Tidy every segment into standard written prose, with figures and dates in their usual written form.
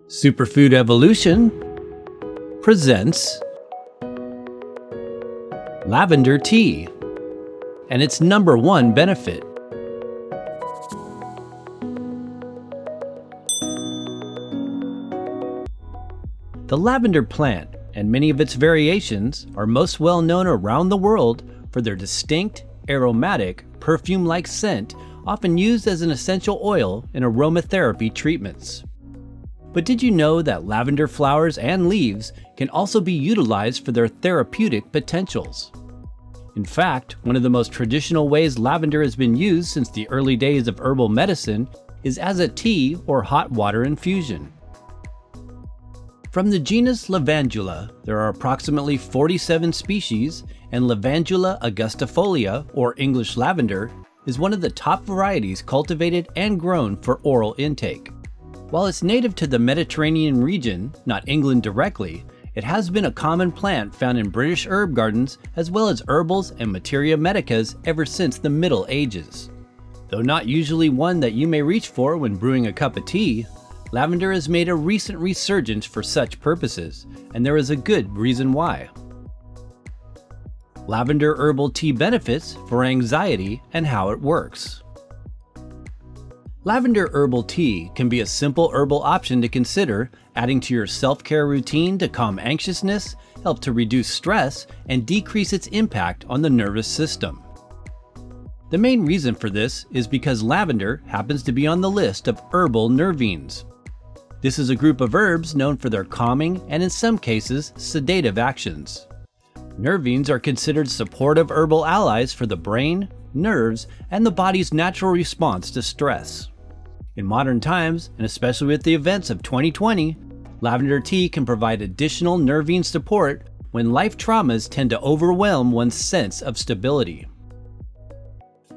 Superfood Evolution presents lavender tea and its number one benefit. The lavender plant and many of its variations are most well known around the world for their distinct, aromatic, perfume-like scent, often used as an essential oil in aromatherapy treatments. But did you know that lavender flowers and leaves can also be utilized for their therapeutic potentials? In fact, one of the most traditional ways lavender has been used since the early days of herbal medicine is as a tea or hot water infusion. From the genus Lavandula, there are approximately 47 species, and Lavandula augustifolia, or English lavender, is one of the top varieties cultivated and grown for oral intake. While it's native to the Mediterranean region, not England directly, it has been a common plant found in British herb gardens as well as herbals and materia medicas ever since the Middle Ages. Though not usually one that you may reach for when brewing a cup of tea, lavender has made a recent resurgence for such purposes, and there is a good reason why. Lavender herbal tea benefits for anxiety and how it works. Lavender herbal tea can be a simple herbal option to consider, adding to your self-care routine to calm anxiousness, help to reduce stress, and decrease its impact on the nervous system. The main reason for this is because lavender happens to be on the list of herbal nervines. This is a group of herbs known for their calming and in some cases sedative actions. Nervines are considered supportive herbal allies for the brain, nerves, and the body's natural response to stress. In modern times, and especially with the events of 2020, lavender tea can provide additional nervine support when life traumas tend to overwhelm one's sense of stability.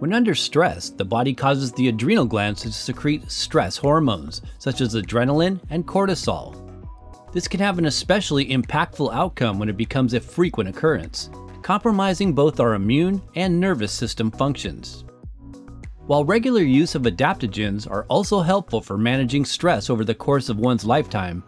When under stress, the body causes the adrenal glands to secrete stress hormones, such as adrenaline and cortisol. This can have an especially impactful outcome when it becomes a frequent occurrence, compromising both our immune and nervous system functions. While regular use of adaptogens are also helpful for managing stress over the course of one's lifetime,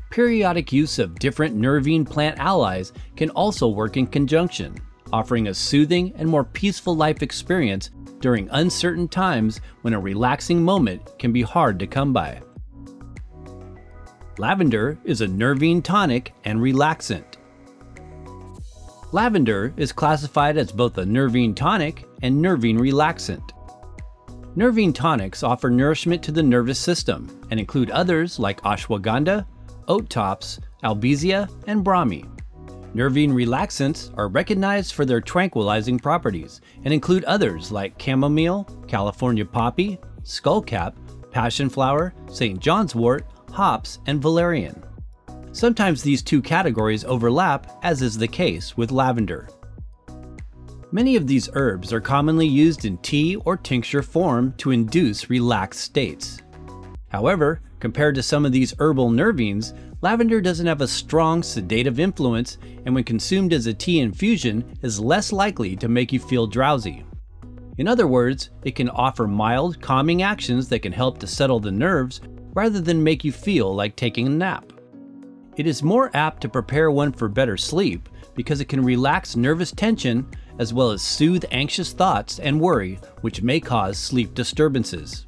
periodic use of different nervine plant allies can also work in conjunction, offering a soothing and more peaceful life experience during uncertain times when a relaxing moment can be hard to come by. Lavender is a nervine tonic and relaxant. Lavender is classified as both a nervine tonic and nervine relaxant. Nervine tonics offer nourishment to the nervous system and include others like ashwagandha, oat tops, albizia, and brahmi. Nervine relaxants are recognized for their tranquilizing properties and include others like chamomile, California poppy, skullcap, passionflower, St. John's wort, hops, and valerian. Sometimes these two categories overlap, as is the case with lavender. Many of these herbs are commonly used in tea or tincture form to induce relaxed states. However, compared to some of these herbal nervines, lavender doesn't have a strong sedative influence, and when consumed as a tea infusion is less likely to make you feel drowsy. In other words, it can offer mild, calming actions that can help to settle the nerves rather than make you feel like taking a nap. It is more apt to prepare one for better sleep because it can relax nervous tension as well as soothe anxious thoughts and worry, which may cause sleep disturbances.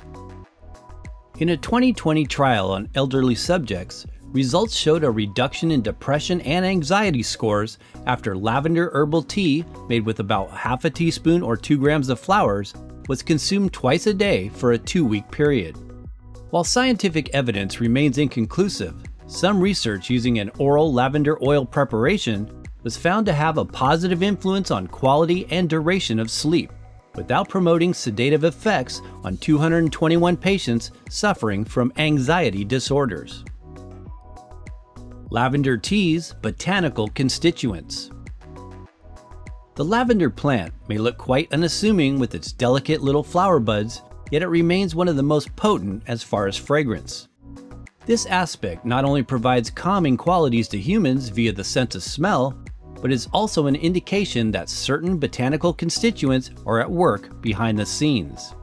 In a 2020 trial on elderly subjects, results showed a reduction in depression and anxiety scores after lavender herbal tea made with about half a teaspoon or 2 grams of flowers was consumed twice a day for a 2-week period. While scientific evidence remains inconclusive, some research using an oral lavender oil preparation was found to have a positive influence on quality and duration of sleep, without promoting sedative effects on 221 patients suffering from anxiety disorders. Lavender tea's botanical constituents. The lavender plant may look quite unassuming with its delicate little flower buds, yet it remains one of the most potent as far as fragrance. This aspect not only provides calming qualities to humans via the sense of smell, but is also an indication that certain botanical constituents are at work behind the scenes.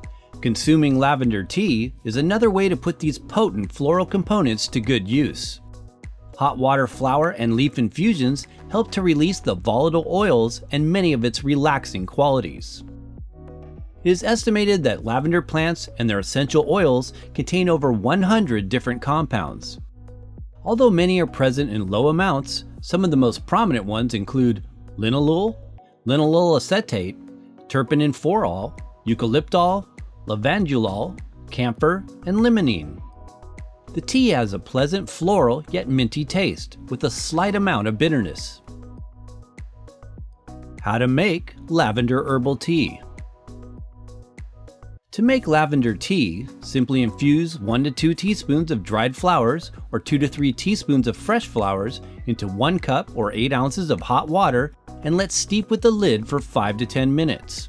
Consuming lavender tea is another way to put these potent floral components to good use. Hot water flower and leaf infusions help to release the volatile oils and many of its relaxing qualities. It is estimated that lavender plants and their essential oils contain over 100 different compounds. Although many are present in low amounts, some of the most prominent ones include linalool, linalool acetate, terpenin 4-ol, eucalyptol, lavandulol, camphor, and limonene. The tea has a pleasant floral yet minty taste with a slight amount of bitterness. How to make lavender herbal tea. To make lavender tea, simply infuse 1 to 2 teaspoons of dried flowers or 2 to 3 teaspoons of fresh flowers into 1 cup or 8 ounces of hot water and let steep with the lid for 5 to 10 minutes.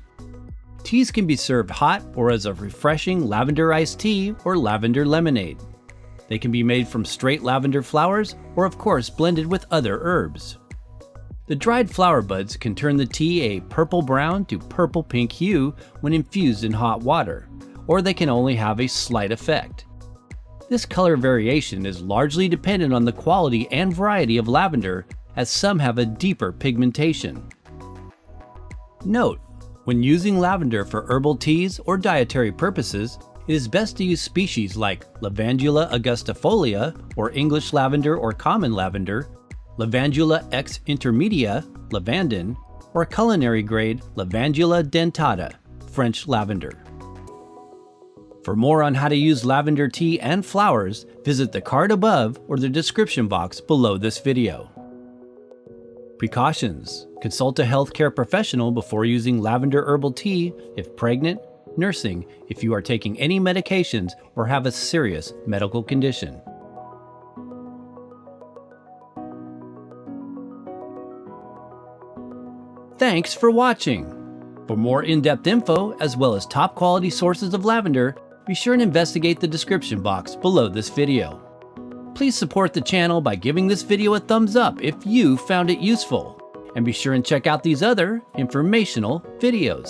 Teas can be served hot or as a refreshing lavender iced tea or lavender lemonade. They can be made from straight lavender flowers or of course blended with other herbs. The dried flower buds can turn the tea a purple brown to purple pink hue when infused in hot water, or they can only have a slight effect. This color variation is largely dependent on the quality and variety of lavender, as some have a deeper pigmentation. Note: when using lavender for herbal teas or dietary purposes, it is best to use species like Lavandula augustifolia, or English lavender or common lavender, Lavandula X intermedia, lavandin, or culinary grade Lavandula dentata, French lavender. For more on how to use lavender tea and flowers, visit the card above or the description box below this video. Precautions: consult a healthcare professional before using lavender herbal tea if pregnant, nursing, if you are taking any medications, or have a serious medical condition. Thanks for watching! For more in-depth info, as well as top quality sources of lavender, be sure and investigate the description box below this video. Please support the channel by giving this video a thumbs up if you found it useful, and be sure and check out these other informational videos.